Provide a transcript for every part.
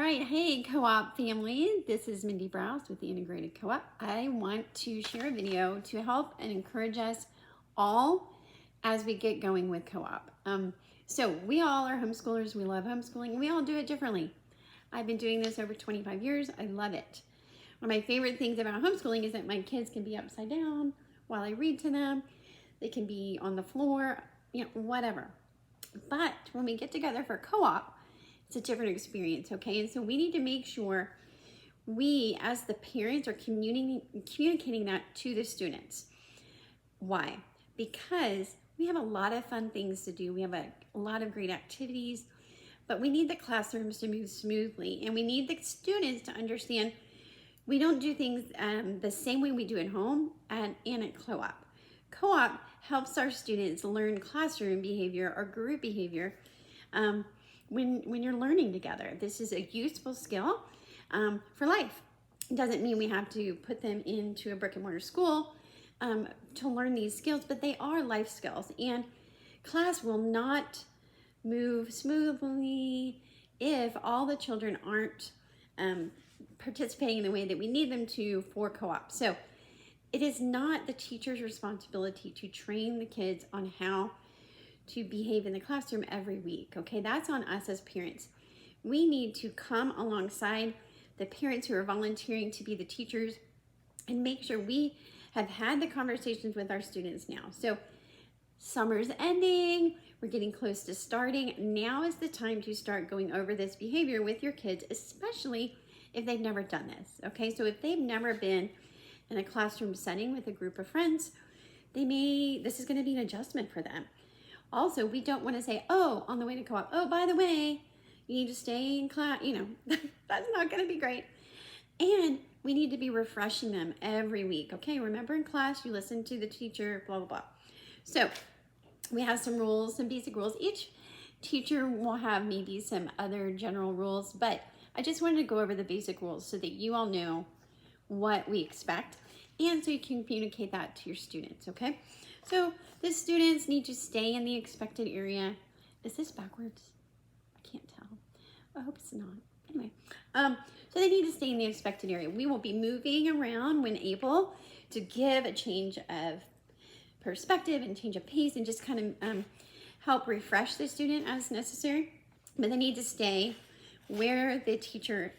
All right, hey co-op family, this is Mindy Brouse with the Integrated Co-op. I want to share a video to help and encourage us all as we get going with co-op. So we all are homeschoolers, we love homeschooling, we all do it differently. I've been doing this over 25 years, I love it. One of my favorite things about homeschooling is that my kids can be upside down while I read to them. They can be on the floor, whatever. But when we get together for co-op, it's a different experience, okay? And so we need to make sure we, as the parents, are communicating that to the students. Why? Because we have a lot of fun things to do. We have a lot of great activities, but we need the classrooms to move smoothly, and we need the students to understand we don't do things the same way we do at home and at co-op. Co-op helps our students learn classroom behavior or group behavior when you're learning together. This is a useful skill for life. It doesn't mean we have to put them into a brick and mortar school to learn these skills, but they are life skills. And class will not move smoothly if all the children aren't participating in the way that we need them to for co-op. So it is not the teacher's responsibility to train the kids on how to behave in the classroom every week, okay? That's on us as parents. We need to come alongside the parents who are volunteering to be the teachers and make sure we have had the conversations with our students now. So summer's ending, we're getting close to starting. Now is the time to start going over this behavior with your kids, especially if they've never done this, okay? So if they've never been in a classroom setting with a group of friends, this is gonna be an adjustment for them. Also, we don't want to say, oh, on the way to co-op, oh, by the way, you need to stay in class, that's not going to be great. And we need to be refreshing them every week, okay? Remember in class, you listen to the teacher, blah, blah, blah. So we have some rules, some basic rules. Each teacher will have maybe some other general rules, but I just wanted to go over the basic rules so that you all know what we expect and so you can communicate that to your students, okay? So the students need to stay in the expected area. Is this backwards? I can't tell. I hope it's not. Anyway, so they need to stay in the expected area. We will be moving around when able to give a change of perspective and change of pace and just kind of help refresh the student as necessary. But they need to stay where the teacher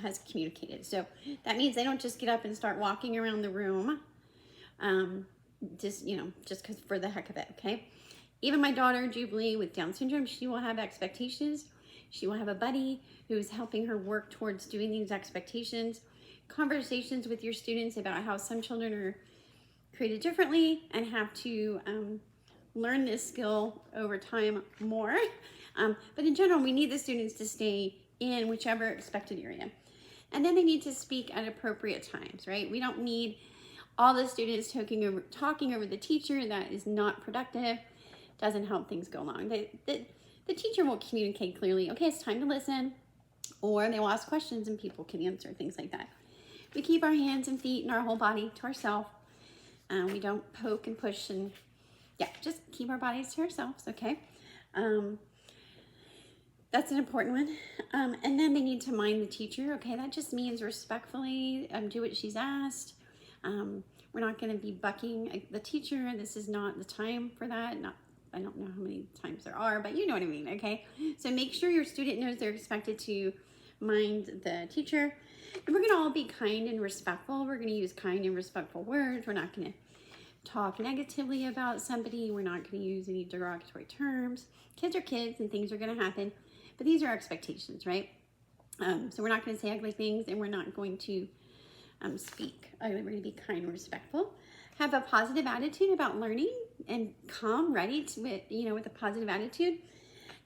has communicated. So that means they don't just get up and start walking around the room just because for the heck of it, okay? Even my daughter, Jubilee, with Down syndrome, she will have expectations. She will have a buddy who's helping her work towards doing these expectations. Conversations with your students about how some children are created differently and have to learn this skill over time more. But in general, we need the students to stay in whichever expected area. And then they need to speak at appropriate times, right? We don't need all the students talking over the teacher. That is not productive, doesn't help things go along. The teacher will communicate clearly, okay, it's time to listen, or they will ask questions and people can answer, things like that. We keep our hands and feet and our whole body to ourselves. We don't poke and push and just keep our bodies to ourselves, okay? That's an important one. And then they need to mind the teacher, okay? That just means respectfully do what she's asked. We're not going to be bucking the teacher. This is not the time for that. I don't know how many times there are, but you know what I mean, okay? So make sure your student knows they're expected to mind the teacher. And we're going to all be kind and respectful. We're going to use kind and respectful words. We're not going to talk negatively about somebody. We're not going to use any derogatory terms. Kids are kids and things are going to happen, but these are expectations, right? So we're not going to say ugly things, and we're not going to speak. We're going to be kind and respectful. Have a positive attitude about learning and come ready to with a positive attitude,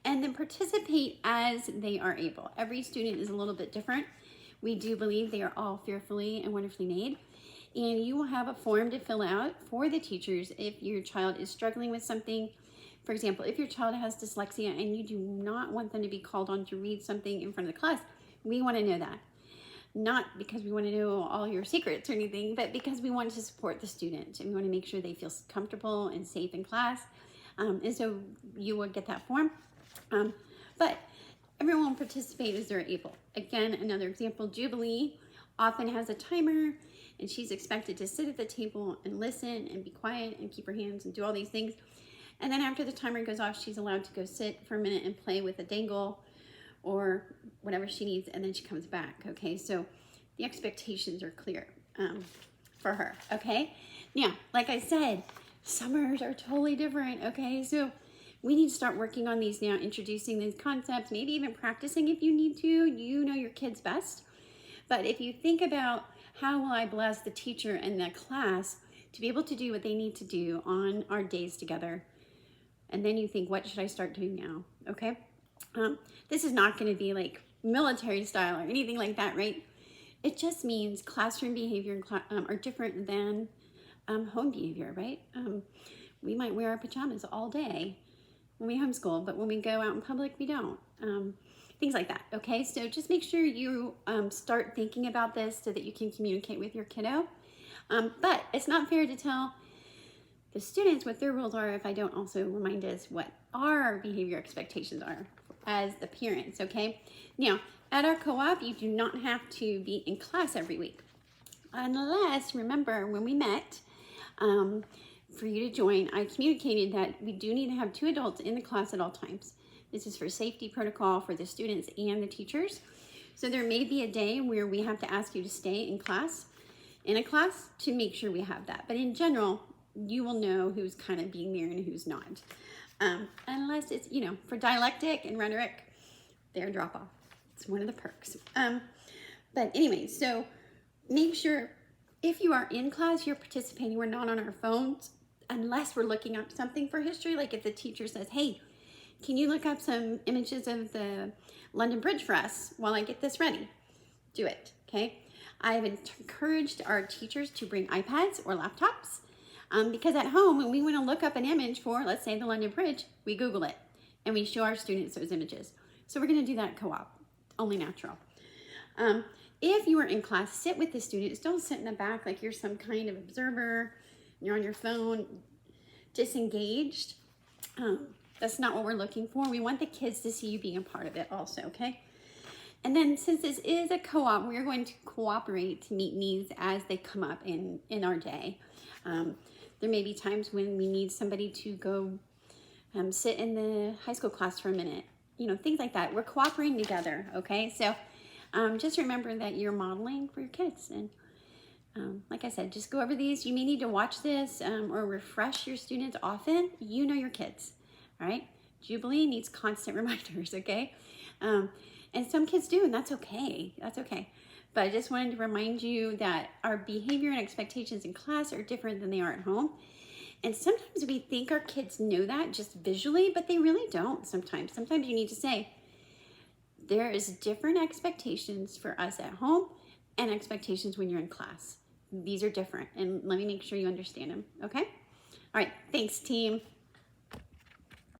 and then participate as they are able. Every student is a little bit different. We do believe they are all fearfully and wonderfully made, and you will have a form to fill out for the teachers if your child is struggling with something. For example, if your child has dyslexia and you do not want them to be called on to read something in front of the class, we want to know that. Not because we want to know all your secrets or anything, but because we want to support the student and we want to make sure they feel comfortable and safe in class. And so you will get that form. But everyone will participate as they're able. Again, another example, Jubilee often has a timer and she's expected to sit at the table and listen and be quiet and keep her hands and do all these things. And then after the timer goes off, she's allowed to go sit for a minute and play with a dangle or whatever she needs, and then she comes back, okay? So the expectations are clear for her, okay? Now, like I said, summers are totally different, okay? So we need to start working on these now, introducing these concepts, maybe even practicing if you need to. You know your kids best. But if you think about how will I bless the teacher and the class to be able to do what they need to do on our days together, and then you think, what should I start doing now, okay? This is not going to be like military style or anything like that, right? It just means classroom behavior are different than home behavior, right? We might wear our pajamas all day when we homeschool, but when we go out in public, we don't. Things like that, okay? So just make sure you start thinking about this so that you can communicate with your kiddo. But it's not fair to tell the students what their rules are if I don't also remind us what our behavior expectations are as the parents, okay? Now, at our co-op, you do not have to be in class every week. Unless, remember, when we met, for you to join, I communicated that we do need to have 2 adults in the class at all times. This is for safety protocol for the students and the teachers. So there may be a day where we have to ask you to stay in a class to make sure we have that. But in general, you will know who's kind of being there and who's not. Unless it's, for dialectic and rhetoric, they're drop off. It's one of the perks. But anyway, so make sure if you are in class, you're participating. We're not on our phones unless we're looking up something for history. Like if the teacher says, hey, can you look up some images of the London Bridge for us while I get this ready? Do it, okay? I've encouraged our teachers to bring iPads or laptops because at home, when we want to look up an image for, let's say, the London Bridge, we Google it and we show our students those images. So we're going to do that at co-op, only natural. If you are in class, sit with the students. Don't sit in the back like you're some kind of observer. You're on your phone, disengaged. That's not what we're looking for. We want the kids to see you being a part of it also, okay? And then since this is a co-op, we're going to cooperate to meet needs as they come up in our day. There may be times when we need somebody to go sit in the high school class for a minute, things like that. We're cooperating together, okay? So just remember that you're modeling for your kids. And like I said, just go over these. You may need to watch this or refresh your students often. You know your kids, all right? Jubilee needs constant reminders, okay? And some kids do, and that's okay. That's okay. But I just wanted to remind you that our behavior and expectations in class are different than they are at home. And sometimes we think our kids know that just visually, but they really don't sometimes. Sometimes you need to say, there is different expectations for us at home and expectations when you're in class. These are different, and let me make sure you understand them, okay? All right, thanks, team.